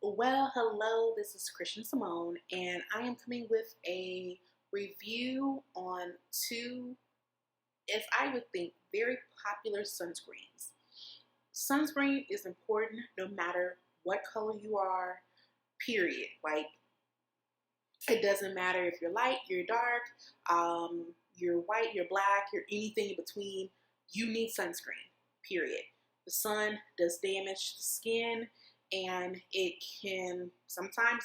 Well, hello, this is Christian Simone, and I am coming with a review on two, as I would think, very popular sunscreens. Sunscreen is important no matter what color you are, period. Like, it doesn't matter if you're light, you're dark, you're white, you're black, you're anything in between, you need sunscreen, period. The sun does damage to the skin and it can sometimes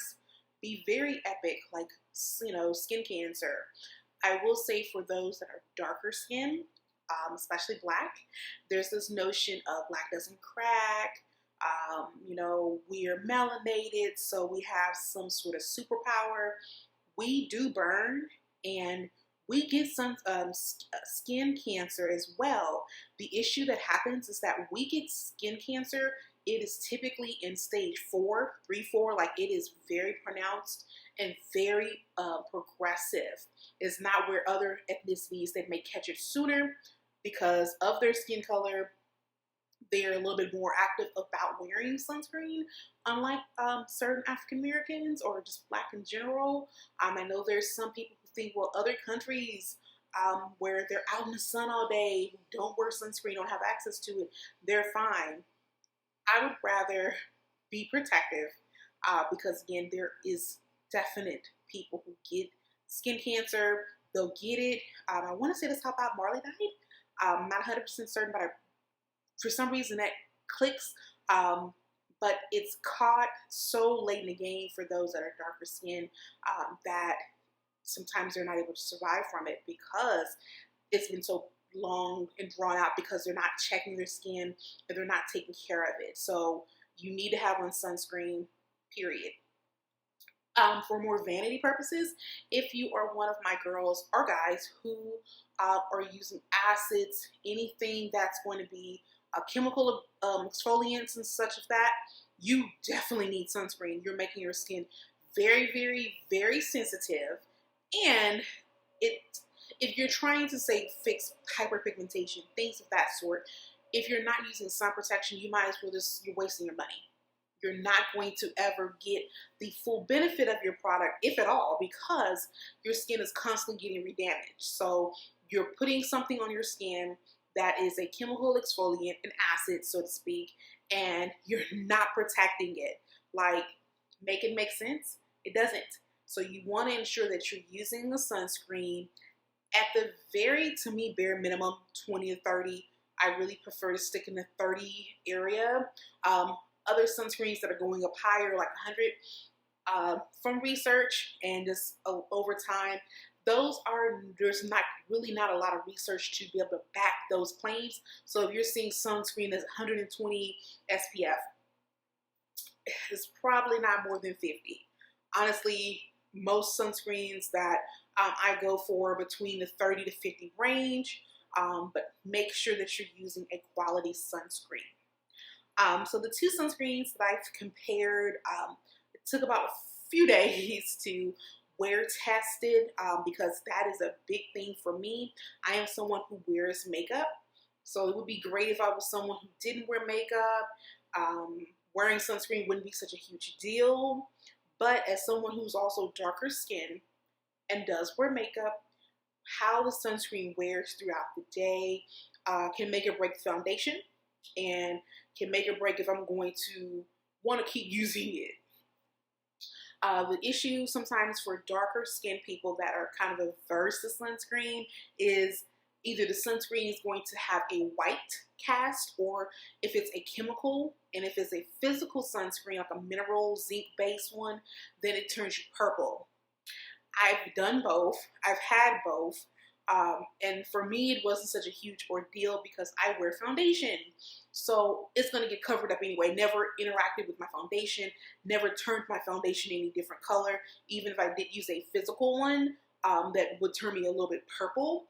be very epic, like, skin cancer. I will say for those that are darker skin, especially black, there's this notion of black doesn't crack. We are melanated, so we have some sort of superpower. We do burn, and we get some skin cancer as well. The issue that happens is that we get skin cancer. It is typically in stage 4, 3, 4. Like, it is very pronounced and very progressive. It's not where other ethnicities that may catch it sooner because of their skin color. They're a little bit more active about wearing sunscreen, unlike certain African Americans or just black in general. I know there's some people who think, well, other countries where they're out in the sun all day, who don't wear sunscreen, don't have access to it, they're fine. I would rather be protective because, again, there is definite people who get skin cancer. They'll get it. I want to say this how Bob Marley died. I'm not 100% certain, but for some reason that clicks. But it's caught so late in the game for those that are darker skinned that sometimes they're not able to survive from it because it's been so long and drawn out, because they're not checking their skin and they're not taking care of it. So you need to have on sunscreen, period. For more vanity purposes, if you are one of my girls or guys who are using acids, anything that's going to be chemical exfoliants and such of that, you definitely need sunscreen. You're making your skin very, very, very sensitive. And if you're trying to, say, fix hyperpigmentation, things of that sort, if you're not using sun protection, you might as well you're wasting your money. You're not going to ever get the full benefit of your product, if at all, because your skin is constantly getting redamaged. So you're putting something on your skin that is a chemical exfoliant, an acid, so to speak, and you're not protecting it. Like, make it make sense? It doesn't. So you want to ensure that you're using the sunscreen at the very, to me, bare minimum, 20 to 30. I really prefer to stick in the 30 area. Other sunscreens that are going up higher, like 100, from research and just over time, there's not a lot of research to be able to back those claims. So if you're seeing sunscreen that's 120 SPF, it's probably not more than 50. Honestly, most sunscreens that I go for between the 30 to 50 range, but make sure that you're using a quality sunscreen. So the two sunscreens that I've compared, it took about a few days to wear tested because that is a big thing for me. I am someone who wears makeup, so it would be great if I was someone who didn't wear makeup. Wearing sunscreen wouldn't be such a huge deal, but as someone who's also darker skin and does wear makeup, how the sunscreen wears throughout the day can make or break the foundation, and can make or break if I'm going to want to keep using it. The issue sometimes for darker skinned people that are kind of averse to sunscreen is either the sunscreen is going to have a white cast, or if it's a chemical, and if it's a physical sunscreen, like a mineral zinc based one, then it turns you purple. I've done both. I've had both. And for me, it wasn't such a huge ordeal because I wear foundation. So it's going to get covered up anyway. Never interacted with my foundation, never turned my foundation any different color. Even if I did use a physical one that would turn me a little bit purple,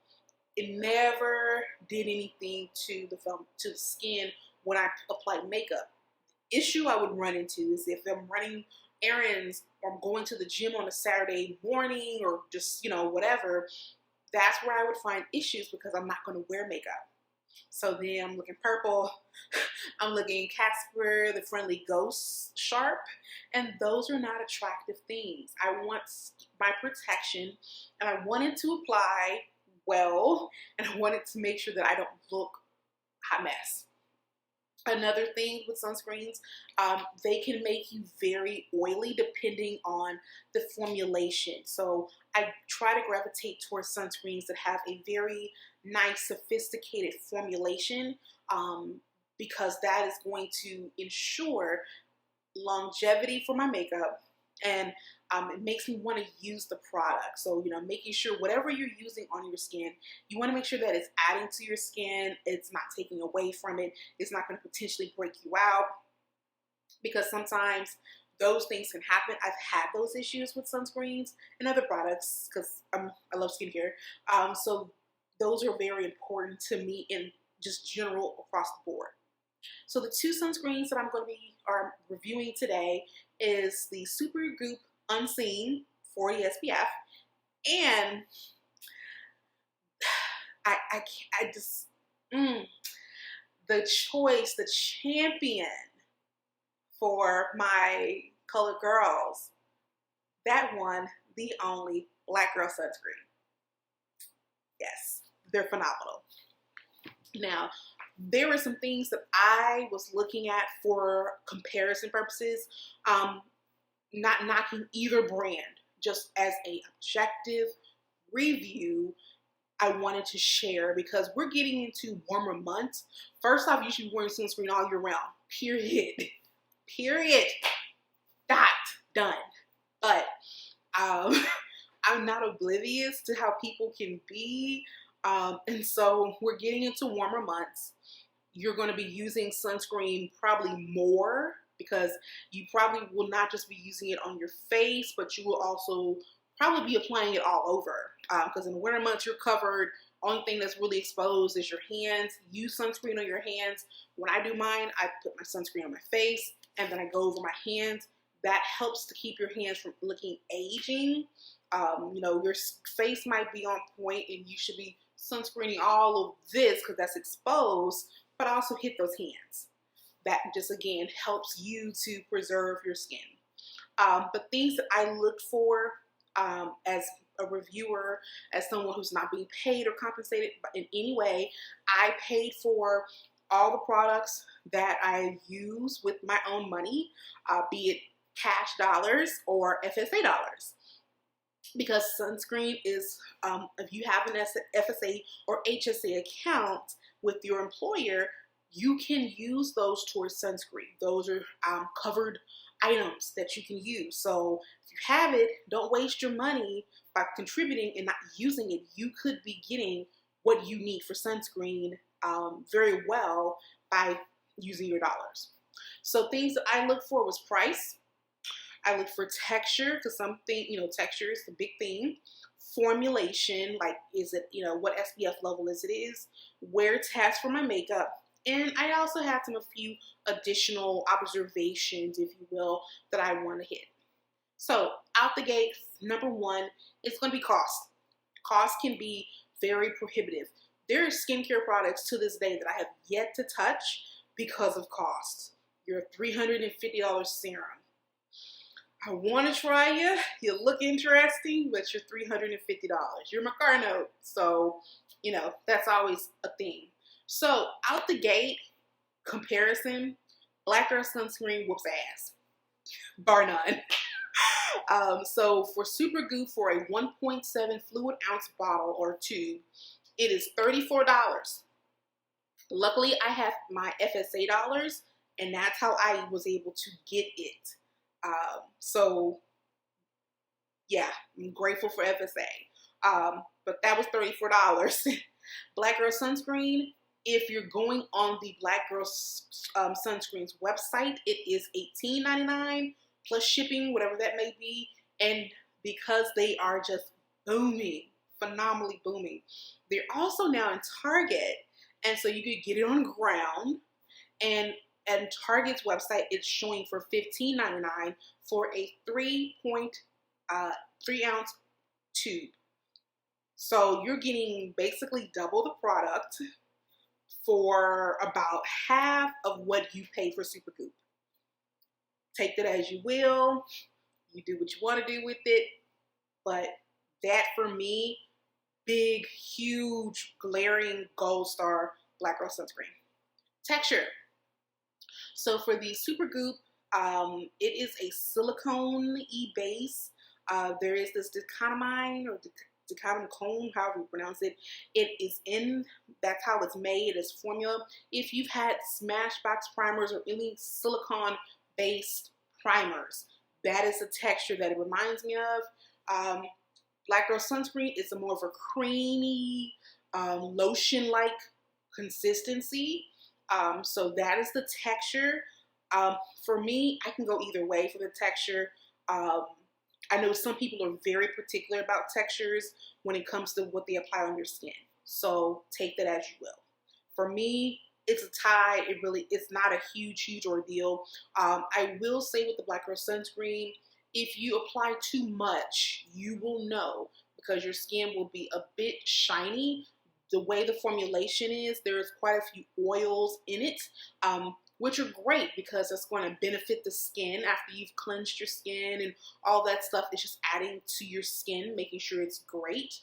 it never did anything to the skin when I applied makeup. The issue I would run into is if I'm running errands or I'm going to the gym on a Saturday morning or just, whatever. That's where I would find issues because I'm not going to wear makeup. So then I'm looking purple. I'm looking Casper, the Friendly Ghost Sharp. And those are not attractive things. I want my protection, and I wanted to apply well, and I wanted to make sure that I don't look hot mess. Another thing with sunscreens, they can make you very oily depending on the formulation. So I try to gravitate towards sunscreens that have a very nice, sophisticated formulation, because that is going to ensure longevity for my makeup, and it makes me want to use the product. So, you know, making sure whatever you're using on your skin, you want to make sure that it's adding to your skin, it's not taking away from it, it's not going to potentially break you out, because sometimes those things can happen. I've had those issues with sunscreens and other products because I love skincare. So those are very important to me in just general across the board. So the two sunscreens that I'm going to be reviewing today is the Supergoop Unseen 40 SPF, and I just the choice, the champion for my colored girls, that one, the only Black Girl Sunscreen. Yes, they're phenomenal. Now, there were some things that I was looking at for comparison purposes, not knocking either brand, just as an objective review I wanted to share, because we're getting into warmer months. First off, you should be wearing sunscreen all year round, period. Period. Dot. Done. But I'm not oblivious to how people can be, and so we're getting into warmer months. You're going to be using sunscreen probably more, because you probably will not just be using it on your face, but you will also probably be applying it all over, because in the winter months you're covered. Only thing that's really exposed is your hands. Use sunscreen on your hands. When I do mine, I put my sunscreen on my face and then I go over my hands. That helps to keep your hands from looking aging. You know, your face might be on point and you should be sunscreening all of this because that's exposed, but also hit those hands. That just, again, helps you to preserve your skin. But things that I look for as a reviewer, as someone who's not being paid or compensated in any way, I paid for all the products that I use with my own money, be it cash dollars or FSA dollars. Because sunscreen is, if you have an FSA or HSA account with your employer, you can use those towards sunscreen. Those are covered items that you can use. So if you have it, don't waste your money by contributing and not using it. You could be getting what you need for sunscreen very well by using your dollars. So things that I look for was price. I look for texture, because something, you know, texture is the big thing. Formulation, like, is it, you know, what SPF level is it is. Wear test for my makeup. And I also had a few additional observations, if you will, that I want to hit. So out the gate, number one, it's going to be cost. Cost can be very prohibitive. There are skincare products to this day that I have yet to touch because of cost. Your $350 serum. I want to try you. You look interesting, but you're $350. You're my car note. So, you know, that's always a thing. So, out the gate, comparison, Black Girl Sunscreen whoops ass. Bar none. So, for Supergoop, for a 1.7 fluid ounce bottle or tube, it is $34. Luckily, I have my FSA dollars, and that's how I was able to get it. So, yeah, I'm grateful for FSA. But that was $34. Black Girl Sunscreen, if you're going on the Black Girl Sunscreens website, it is $18.99 plus shipping, whatever that may be. And because they are just booming, phenomenally booming, they're also now in Target. And so you could get it on ground. And Target's website, it's showing for $15.99 for a 3 ounce tube. So you're getting basically double the product for about half of what you pay for Supergoop. Take that as you will. You do what you want to do with it. But that for me, big, huge, glaring gold star Black Girl Sunscreen. Texture. So for the Supergoop, it is a silicone-y base. There is this decamine or decamine, however you pronounce it. It is that's how it's made, as formula. If you've had Smashbox primers or any silicone-based primers, that is the texture that it reminds me of. Black Girl Sunscreen is a more of a creamy, lotion-like consistency. So that is the texture. For me, I can go either way for the texture. I know some people are very particular about textures when it comes to what they apply on your skin. So take that as you will. For me, it's a tie. It's not a huge ordeal. I will say with the Black Girl Sunscreen, if you apply too much, you will know, because your skin will be a bit shiny. The way the formulation is, there's quite a few oils in it, which are great because it's going to benefit the skin after you've cleansed your skin and all that stuff. It's just adding to your skin, making sure it's great.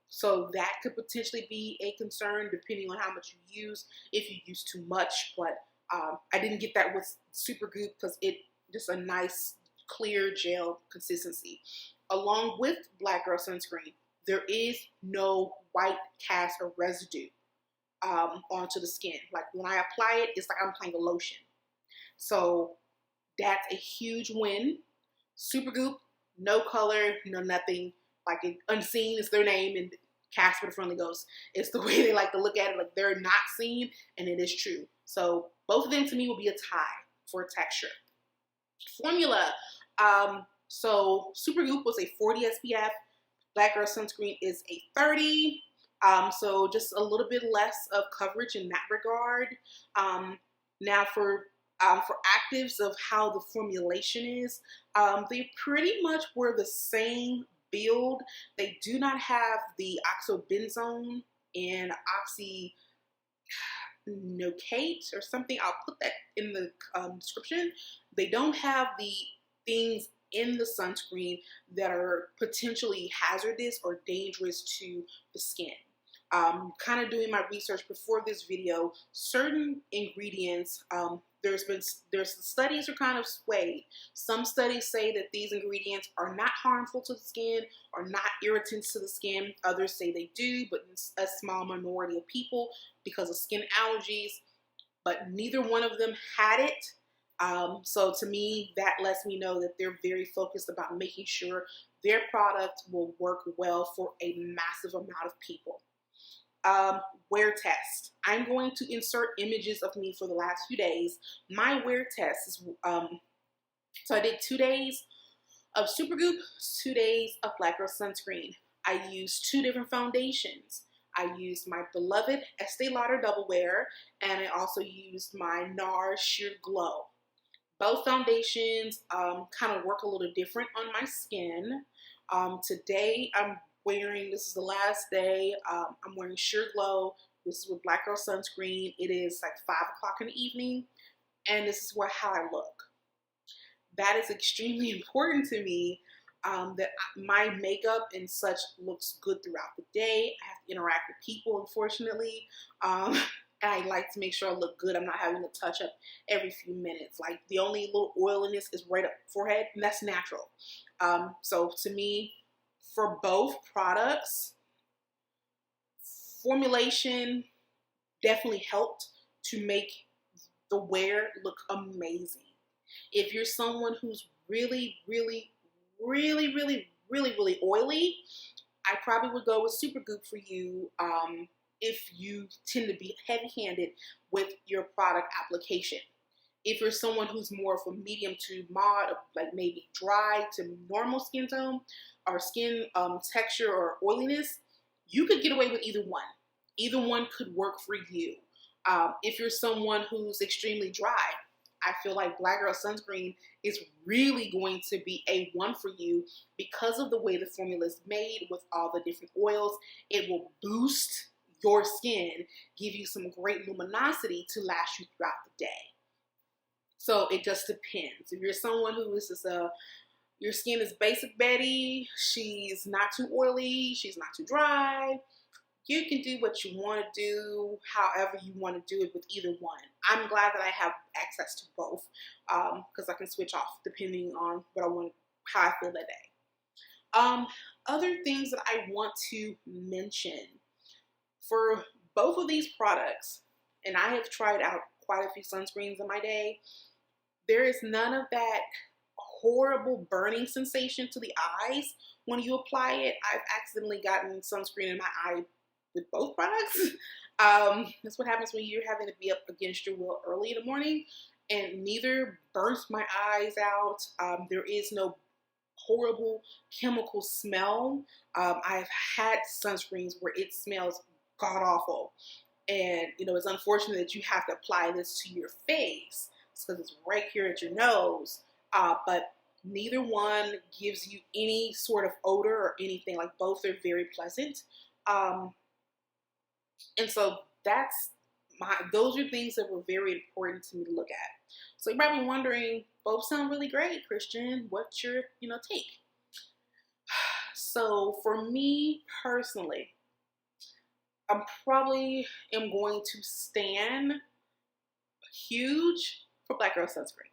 So that could potentially be a concern depending on how much you use, if you use too much. But I didn't get that with Supergoop because it just a nice clear gel consistency. Along with Black Girl Sunscreen, there is no white cast or residue onto the skin. Like when I apply it, it's like I'm applying a lotion. So that's a huge win. Supergoop, no color, no nothing. Like unseen is their name, and cast with a friendly ghost. It's the way they like to look at it, like they're not seen, and it is true. So both of them to me will be a tie for texture. Formula. So Supergoop was a 40 SPF. Black Girl Sunscreen is a 30. So just a little bit less of coverage in that regard. Now for actives of how the formulation is, they pretty much were the same build. They do not have the oxybenzone and oxynocate or something. I'll put that in the description. They don't have the things in the sunscreen that are potentially hazardous or dangerous to the skin. Kind of doing my research before this video, certain ingredients, the studies are kind of swayed. Some studies say that these ingredients are not harmful to the skin or not irritants to the skin. Others say they do, but a small minority of people because of skin allergies. But neither one of them had it. So to me, that lets me know that they're very focused about making sure their product will work well for a massive amount of people. Wear test. I'm going to insert images of me for the last few days. My wear test is, so I did 2 days of Supergoop, 2 days of Black Girl Sunscreen. I used 2 different foundations. I used my beloved Estee Lauder Double Wear, and I also used my Nars Sheer Glow. Both foundations kind of work a little different on my skin. Today I'm wearing, this is the last day, I'm wearing Sheer Glow. This is with Black Girl Sunscreen. It is like 5 o'clock in the evening, and this is how I look. That is extremely important to me, that my makeup and such looks good throughout the day. I have to interact with people, unfortunately. And I like to make sure I look good. I'm not having to touch up every few minutes. Like the only little oiliness is right up forehead, and that's natural. So to me, for both products, formulation definitely helped to make the wear look amazing. If you're someone who's really oily, I probably would go with Supergoop for you. If you tend to be heavy-handed with your product application. If you're someone who's more of a medium to mild, like maybe dry to normal skin tone or skin texture or oiliness, you could get away with either one. Either one could work for you. If you're someone who's extremely dry, I feel like Black Girl Sunscreen is really going to be a one for you because of the way the formula is made with all the different oils. It will boost your skin, give you some great luminosity to last you throughout the day. So it just depends. If you're someone who is just your skin is basic Betty, she's not too oily, she's not too dry, you can do what you want to do, however you want to do it with either one. I'm glad that I have access to both because I can switch off depending on what I want, how I feel that day. Other things that I want to mention for both of these products, and I have tried out quite a few sunscreens in my day, there is none of that horrible burning sensation to the eyes when you apply it. I've accidentally gotten sunscreen in my eye with both products. That's what happens when you're having to be up against your will early in the morning, and neither burns my eyes out. There is no horrible chemical smell. I've had sunscreens where it smells god awful, and it's unfortunate that you have to apply this to your face because it's right here at your nose. But neither one gives you any sort of odor or anything. Like, both are very pleasant. And so those are things that were very important to me to look at. So you're probably wondering, both sound really great, Christian. What's your, take? So for me personally, I probably am going to stand huge for Black Girl Sunscreen.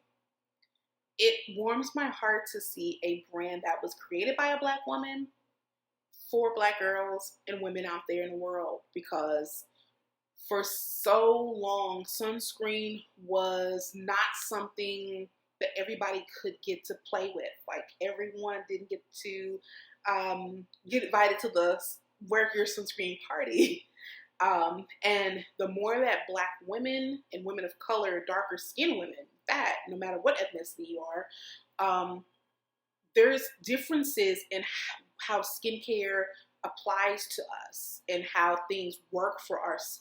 It warms my heart to see a brand that was created by a Black woman for Black girls and women out there in the world, because for so long, sunscreen was not something that everybody could get to play with. Like, everyone didn't get to get invited to the wear your sunscreen party. And the more that Black women and women of color, darker skinned women, that no matter what ethnicity you are, there's differences in how skincare applies to us and how things work for us,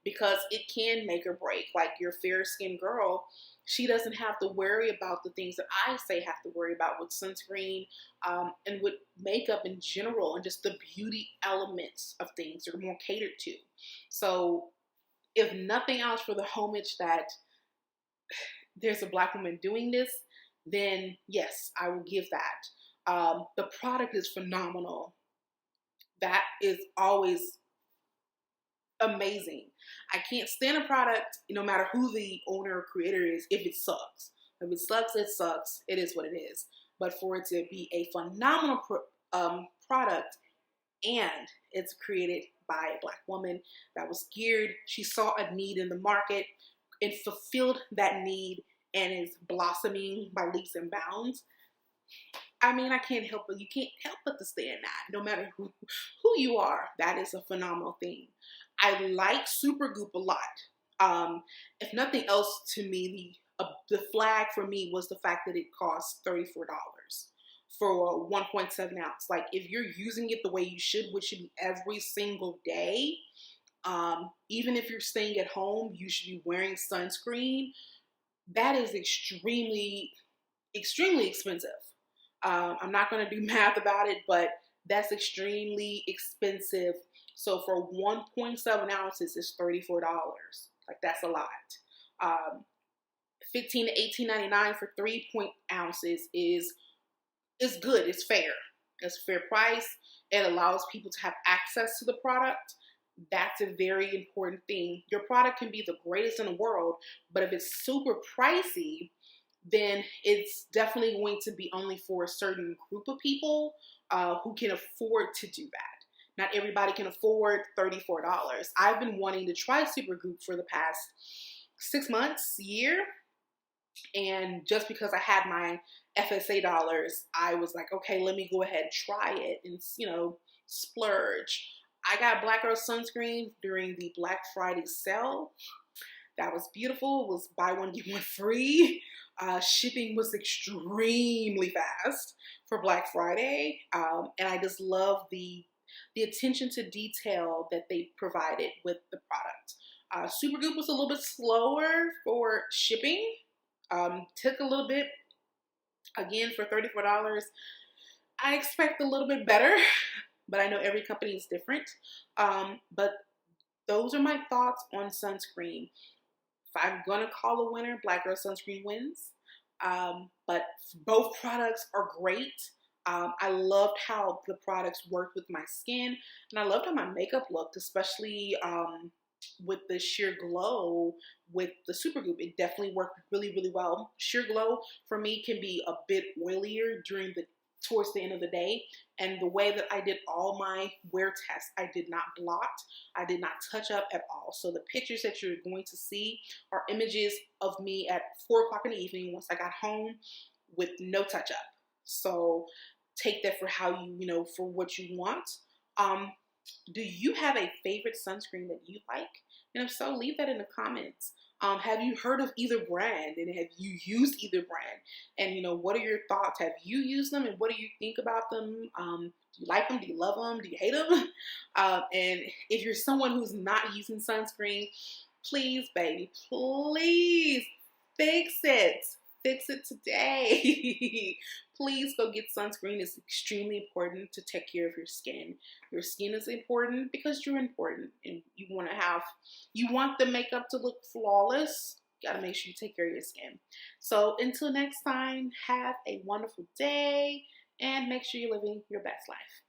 because it can make or break. Like, your fair skinned girl, she doesn't have to worry about the things that I say have to worry about with sunscreen, and with makeup in general, and just the beauty elements of things are more catered to. So if nothing else, for the homage that there's a Black woman doing this, then yes, I will give that. The product is phenomenal. That is always amazing. I can't stand a product, no matter who the owner or creator is, if it sucks. If it sucks, it sucks. It is what it is. But for it to be a phenomenal product, and it's created by a Black woman that was geared, she saw a need in the market and fulfilled that need, and is blossoming by leaps and bounds. I mean, you can't help but to stand that. No matter who you are, that is a phenomenal thing. I like Supergoop a lot. If nothing else, to me, the flag for me was the fact that it cost $34 for a 1.7 ounce. Like, if you're using it the way you should, which should be every single day, even if you're staying at home, you should be wearing sunscreen. That is extremely, extremely expensive. I'm not going to do math about it, but that's extremely expensive. So for 1.7 ounces, it's $34. Like, that's a lot. $15 to $18.99 for 3 ounces is good. It's fair. It's a fair price. It allows people to have access to the product. That's a very important thing. Your product can be the greatest in the world, but if it's super pricey, then it's definitely going to be only for a certain group of people who can afford to do that. Not everybody can afford $34. I've been wanting to try Supergoop for the past 6 months, year. And just because I had my FSA dollars, I was like, okay, let me go ahead and try it and, splurge. I got Black Girl Sunscreen during the Black Friday sale. That was beautiful. It was buy one, get one free. Shipping was extremely fast for Black Friday. And I just love the attention to detail that they provided with the product. Supergoop was a little bit slower for shipping. Took a little bit. Again, for $34, I expect a little bit better. but I know every company is different. But those are my thoughts on sunscreen. If I'm gonna call a winner, Black Girl Sunscreen wins. But both products are great. I loved how the products worked with my skin, and I loved how my makeup looked, especially with the sheer glow with the Supergoop. It definitely worked really, really well. Sheer glow for me can be a bit oilier towards the end of the day. And the way that I did all my wear tests, I did not blot, I did not touch up at all. So the pictures that you're going to see are images of me at 4 o'clock in the evening once I got home with no touch up. So take that for how for what you want. Do you have a favorite sunscreen that you like? And if so, leave that in the comments. Have you heard of either brand, and have you used either brand? And what are your thoughts? Have you used them, and what do you think about them? Do you like them? Do you love them? Do you hate them? And if you're someone who's not using sunscreen, please, baby, please fix it. Fix it today. Please go get sunscreen. It's extremely important to take care of your skin. Your skin is important because you're important, and you want the makeup to look flawless. You gotta make sure you take care of your skin. So until next time, have a wonderful day and make sure you're living your best life.